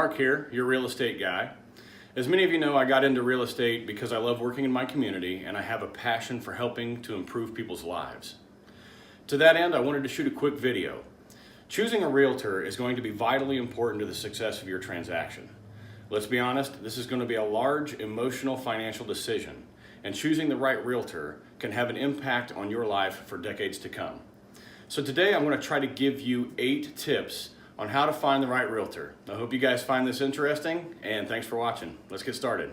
Mark here, your real estate guy. As many of you know, I got into real estate because I love working in my community and I have a passion for helping to improve people's lives. To that end, I wanted to shoot a quick video. Choosing a realtor is going to be vitally important to the success of your transaction. Let's be honest, this is going to be a large emotional financial decision, and choosing the right realtor can have an impact on your life for decades to come. So today I'm going to try to give you 8 tips on how to find the right realtor. I hope you guys find this interesting, and thanks for watching. Let's get started.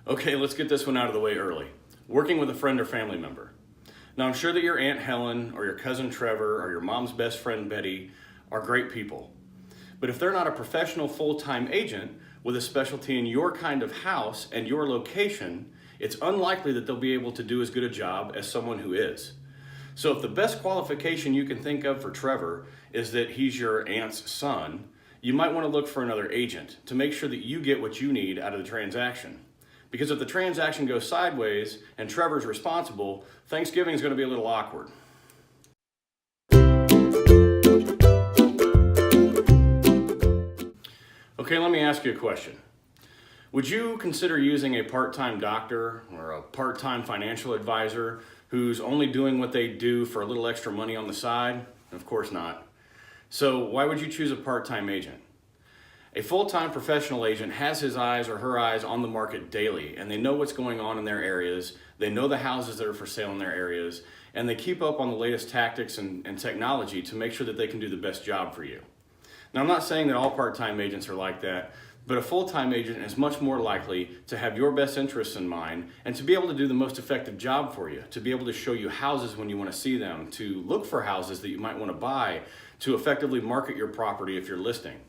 Okay, let's get this one out of the way early. Working with a friend or family member. Now, I'm sure that your Aunt Helen or your cousin Trevor or your mom's best friend Betty are great people. But if they're not a professional full-time agent with a specialty in your kind of house and your location, it's unlikely that they'll be able to do as good a job as someone who is. So if the best qualification you can think of for Trevor is that he's your aunt's son, you might want to look for another agent to make sure that you get what you need out of the transaction. Because if the transaction goes sideways and Trevor's responsible, Thanksgiving is going to be a little awkward. Okay, let me ask you a question. Would you consider using a part-time doctor or a part-time financial advisor who's only doing what they do for a little extra money on the side? Of course not. So why would you choose a part-time agent? A full-time professional agent has his eyes or her eyes on the market daily, and they know what's going on in their areas, they know the houses that are for sale in their areas, and they keep up on the latest tactics and technology to make sure that they can do the best job for you. Now, I'm not saying that all part-time agents are like that, but a full-time agent is much more likely to have your best interests in mind and to be able to do the most effective job for you, to be able to show you houses when you want to see them, to look for houses that you might want to buy, to effectively market your property if you're listing.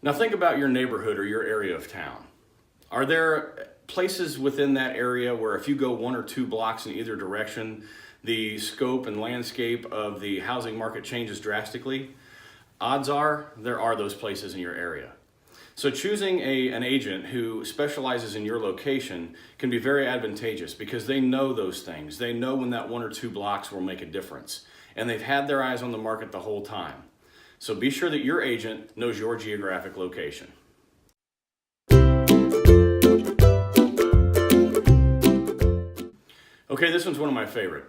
Now think about your neighborhood or your area of town. Are there places within that area where if you go 1 or 2 blocks in either direction, the scope and landscape of the housing market changes drastically? Odds are there are those places in your area. So choosing an agent who specializes in your location can be very advantageous because they know those things. They know when that 1 or 2 blocks will make a difference, and they've had their eyes on the market the whole time. So be sure that your agent knows your geographic location. Okay, this one's one of my favorite.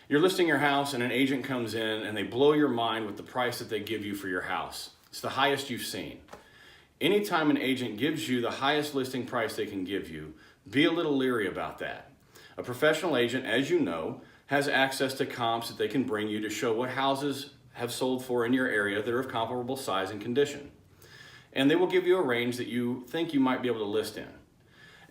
You're listing your house and an agent comes in and they blow your mind with the price that they give you for your house. It's the highest you've seen. Anytime an agent gives you the highest listing price they can give you, be a little leery about that. A professional agent, as you know, has access to comps that they can bring you to show what houses have sold for in your area that are of comparable size and condition. And they will give you a range that you think you might be able to list in.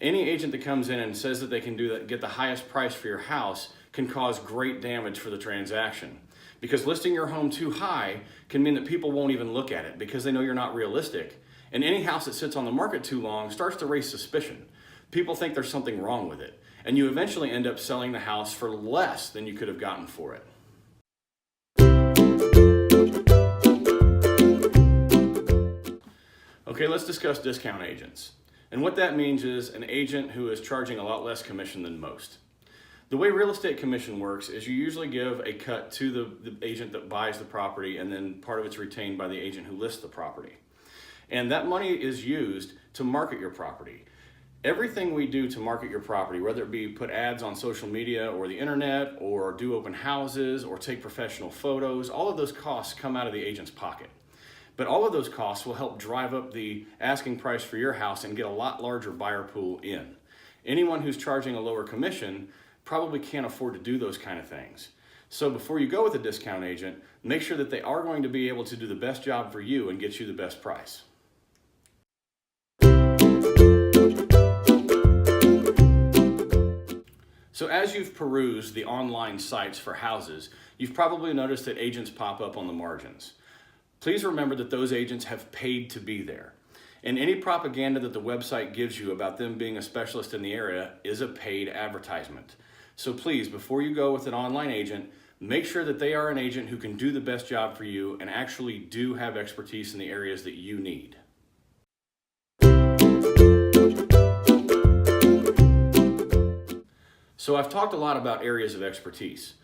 Any agent that comes in and says that they can do that, get the highest price for your house, can cause great damage for the transaction. Because listing your home too high can mean that people won't even look at it because they know you're not realistic. And any house that sits on the market too long starts to raise suspicion. People think there's something wrong with it. And you eventually end up selling the house for less than you could have gotten for it. Okay, let's discuss discount agents. And what that means is an agent who is charging a lot less commission than most. The way real estate commission works is you usually give a cut to the agent that buys the property, and then part of it's retained by the agent who lists the property. And that money is used to market your property. Everything we do to market your property, whether it be put ads on social media or the internet, or do open houses, or take professional photos, all of those costs come out of the agent's pocket. But all of those costs will help drive up the asking price for your house and get a lot larger buyer pool in. Anyone who's charging a lower commission probably can't afford to do those kind of things. So before you go with a discount agent, make sure that they are going to be able to do the best job for you and get you the best price. So as you've perused the online sites for houses, you've probably noticed that agents pop up on the margins. Please remember that those agents have paid to be there. And any propaganda that the website gives you about them being a specialist in the area is a paid advertisement. So please, before you go with an online agent, make sure that they are an agent who can do the best job for you and actually do have expertise in the areas that you need. So I've talked a lot about areas of expertise.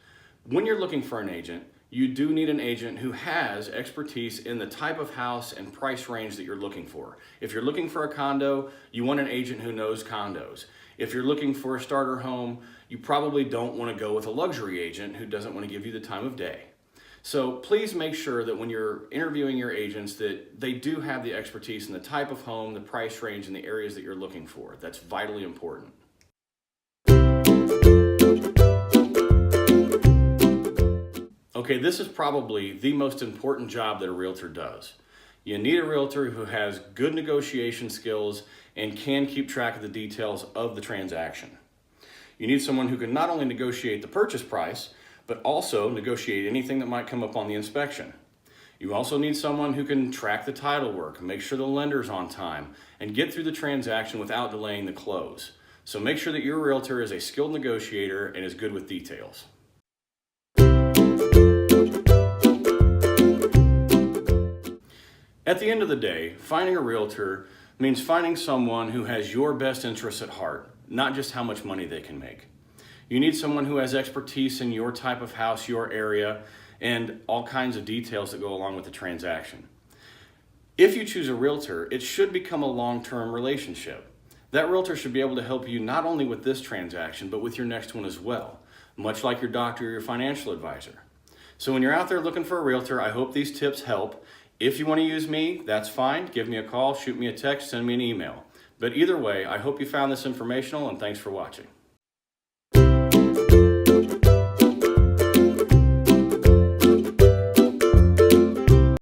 When you're looking for an agent, you do need an agent who has expertise in the type of house and price range that you're looking for. If you're looking for a condo, you want an agent who knows condos. If you're looking for a starter home, you probably don't want to go with a luxury agent who doesn't want to give you the time of day. So please make sure that when you're interviewing your agents that they do have the expertise in the type of home, the price range, and the areas that you're looking for. That's vitally important. Okay, this is probably the most important job that a realtor does. You need a realtor who has good negotiation skills and can keep track of the details of the transaction. You need someone who can not only negotiate the purchase price, but also negotiate anything that might come up on the inspection. You also need someone who can track the title work, make sure the lender's on time, and get through the transaction without delaying the close. So make sure that your realtor is a skilled negotiator and is good with details. At the end of the day, finding a realtor means finding someone who has your best interests at heart, not just how much money they can make. You need someone who has expertise in your type of house, your area, and all kinds of details that go along with the transaction. If you choose a realtor, it should become a long-term relationship. That realtor should be able to help you not only with this transaction, but with your next one as well, much like your doctor or your financial advisor. So when you're out there looking for a realtor, I hope these tips help. If you want to use me, that's fine. Give me a call, shoot me a text, send me an email. But either way, I hope you found this informational, and thanks for watching.